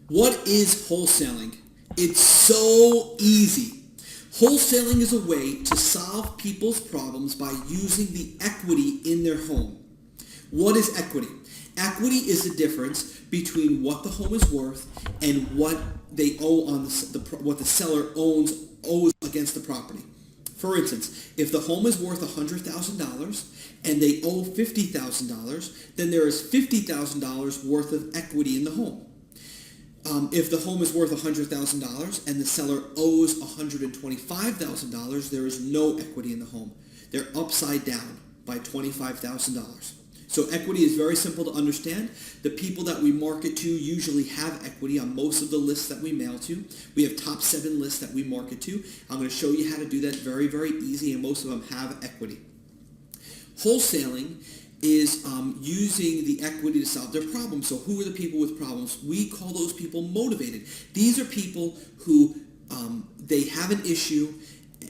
What is wholesaling? It's so easy. Wholesaling is a way to solve people's problems by using the equity in their home. What is equity? Equity is the difference between what the home is worth and what they owe on what the seller owes against the property. For instance, if the home is worth $100,000 and they owe $50,000, then there is $50,000 worth of equity in the home. If the home is worth $100,000 and the seller owes $125,000, there is no equity in the home. They're upside down by $25,000. So equity is very simple to understand. The people that we market to usually have equity on most of the lists that we mail to. We have top 7 lists that we market to. I'm going to show you how to do that very, very easy, and most of them have equity. Wholesaling is using the equity to solve their problems. So who are the people with problems? We call those people motivated. These are people who they have an issue,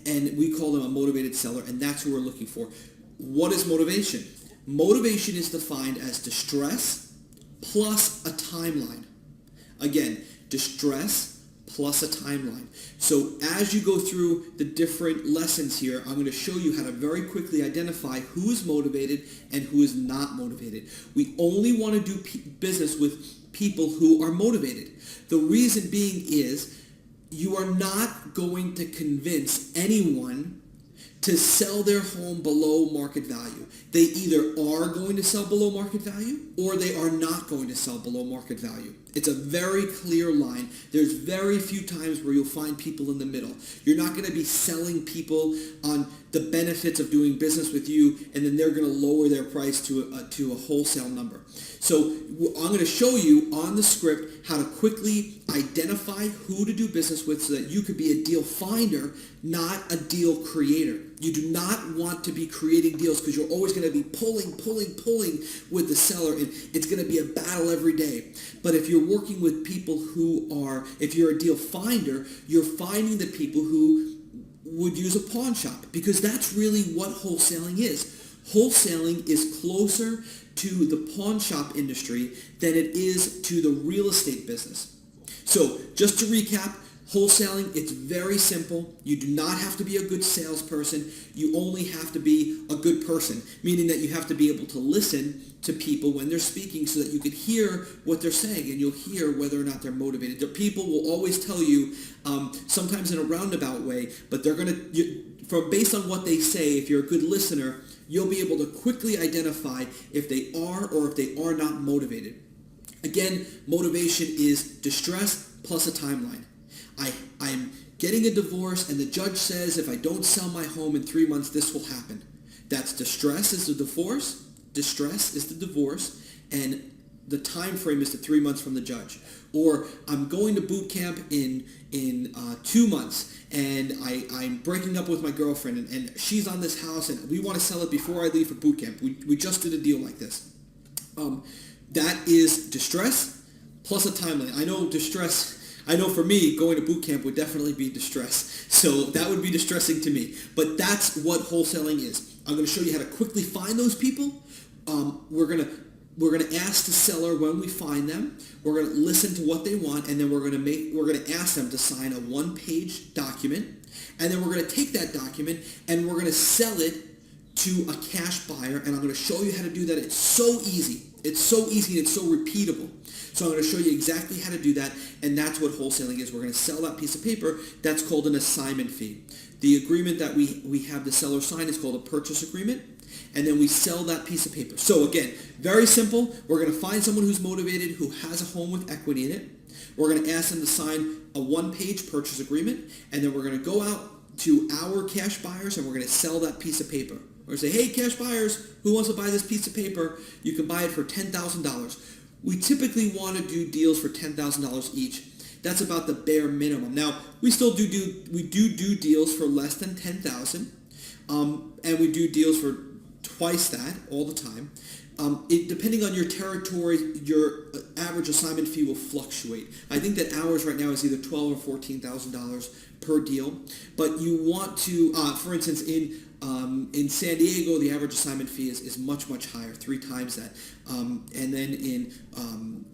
and we call them a motivated seller, and that's who we're looking for. What is motivation? Motivation is defined as distress plus a timeline. Again, distress plus a timeline. So as you go through the different lessons here, I'm going to show you how to very quickly identify who is motivated and who is not motivated. We only want to do business with people who are motivated. The reason being is you are not going to convince anyone to sell their home below market value. They either are going to sell below market value or they are not going to sell below market value. It's a very clear line. There's very few times where you'll find people in the middle. You're not going to be selling people on the benefits of doing business with you, and then they're going to lower their price to a wholesale number. So I'm going to show you on the script how to quickly identify who to do business with so that you could be a deal finder, not a deal creator. You do not want to be creating deals because you're always going to be pulling with the seller, and it's going to be a battle every day. But if you're working with people if you're a deal finder, you're finding the people who would use a pawn shop, because that's really what wholesaling is. Wholesaling is closer to the pawn shop industry than it is to the real estate business. So just to recap, wholesaling, it's very simple. You do not have to be a good salesperson. You only have to be a good person, meaning that you have to be able to listen to people when they're speaking so that you can hear what they're saying and you'll hear whether or not they're motivated. The people will always tell you, sometimes in a roundabout way, but they're going to, based on what they say, if you're a good listener, you'll be able to quickly identify if they are or if they are not motivated. Again, motivation is distress plus a timeline. I'm getting a divorce and the judge says if I don't sell my home in 3 months, this will happen. That's distress is the divorce, and the time frame is the 3 months from the judge. Or I'm going to boot camp in 2 months and I'm breaking up with my girlfriend and she's on this house and we want to sell it before I leave for boot camp. We just did a deal like this. That is distress plus a timeline. I know for me, going to boot camp would definitely be distress. So that would be distressing to me. But that's what wholesaling is. I'm going to show you how to quickly find those people. We're going to ask the seller when we find them. We're going to listen to what they want, and then we're going to ask them to sign a 1-page document. And then we're going to take that document and we're going to sell it to a cash buyer, and I'm going to show you how to do that. It's so easy. It's so easy and it's so repeatable. So I'm going to show you exactly how to do that, and that's what wholesaling is. We're going to sell that piece of paper. That's called an assignment fee. The agreement that we have the seller sign is called a purchase agreement, and then we sell that piece of paper. So again, very simple. We're going to find someone who's motivated, who has a home with equity in it. We're going to ask them to sign a 1-page purchase agreement, and then we're going to go out to our cash buyers, and we're going to sell that piece of paper. We're going to say, hey, cash buyers, who wants to buy this piece of paper? You can buy it for $10,000. We typically want to do deals for $10,000 each. That's about the bare minimum. Now, we still do deals for less than $10,000, and we do deals for twice that all the time. depending on your territory, your average assignment fee will fluctuate. I think that ours right now is either $12,000 or $14,000 per deal. But you want to, for instance, in San Diego, the average assignment fee is much, much higher, 3 times that. And then in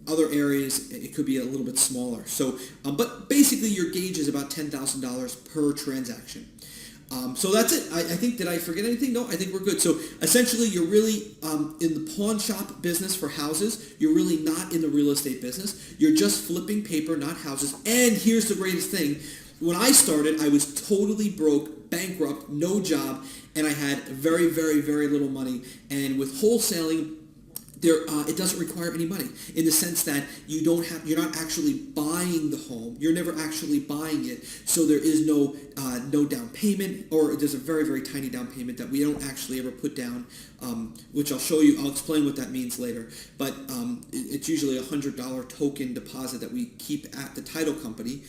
other areas, it could be a little bit smaller. So, but basically your gauge is about $10,000 per transaction. So that's it. I think, did I forget anything? No, I think we're good. So essentially you're really in the pawn shop business for houses. You're really not in the real estate business. You're just flipping paper, not houses. And here's the greatest thing. When I started, I was totally broke, bankrupt, no job, and I had very, very, very little money. And with wholesaling, it doesn't require any money in the sense that you're not actually buying the home. You're never actually buying it. So there is no down payment, or there's a very, very tiny down payment that we don't actually ever put down, which I'll show you. I'll explain what that means later. But it's usually a $100 token deposit that we keep at the title company.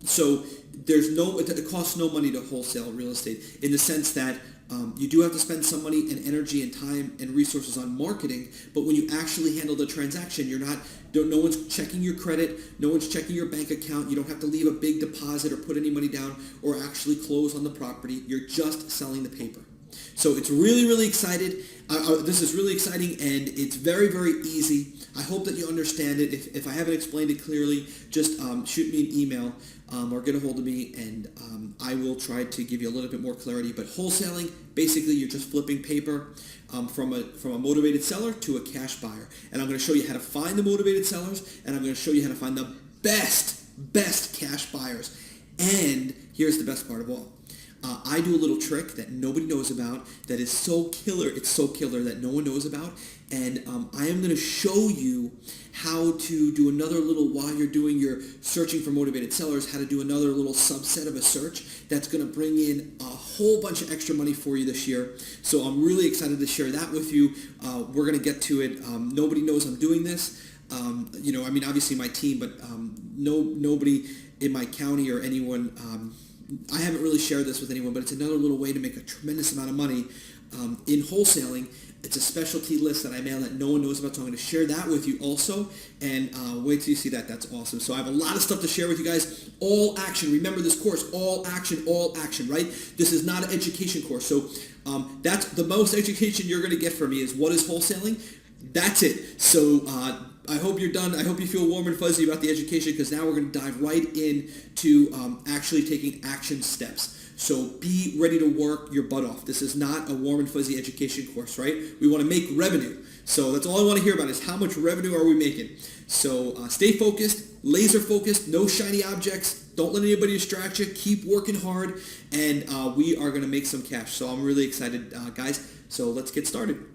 So it costs no money to wholesale real estate in the sense that you do have to spend some money and energy and time and resources on marketing, but when you actually handle the transaction, no one's checking your credit, no one's checking your bank account, you don't have to leave a big deposit or put any money down or actually close on the property, you're just selling the paper. So it's really, really excited. This is really exciting, and it's very, very easy. I hope that you understand it. If I haven't explained it clearly, just shoot me an email or get a hold of me, and I will try to give you a little bit more clarity. But wholesaling, basically, you're just flipping paper from a motivated seller to a cash buyer. And I'm going to show you how to find the motivated sellers, and I'm going to show you how to find the best cash buyers. And here's the best part of all. I do a little trick that nobody knows about that is so killer. It's so killer that no one knows about. And I am going to show you how to do another little, while you're doing your searching for motivated sellers, how to do another little subset of a search that's going to bring in a whole bunch of extra money for you this year. So I'm really excited to share that with you. We're going to get to it. Nobody knows I'm doing this. Obviously my team, but nobody in my county or anyone. I haven't really shared this with anyone, but it's another little way to make a tremendous amount of money in wholesaling. It's a specialty list that I mail that no one knows about, so I'm going to share that with you also, and wait till you see that. That's awesome. So I have a lot of stuff to share with you guys. All action. Remember this course, all action, right? This is not an education course. So that's the most education you're going to get from me is what is wholesaling. That's it. So I hope you're done. I hope you feel warm and fuzzy about the education, because now we're going to dive right into actually taking action steps. So be ready to work your butt off. This is not a warm and fuzzy education course, right? We want to make revenue. So that's all I want to hear about is how much revenue are we making. So stay focused, laser focused, no shiny objects. Don't let anybody distract you. Keep working hard, and we are going to make some cash. So I'm really excited, guys. So let's get started.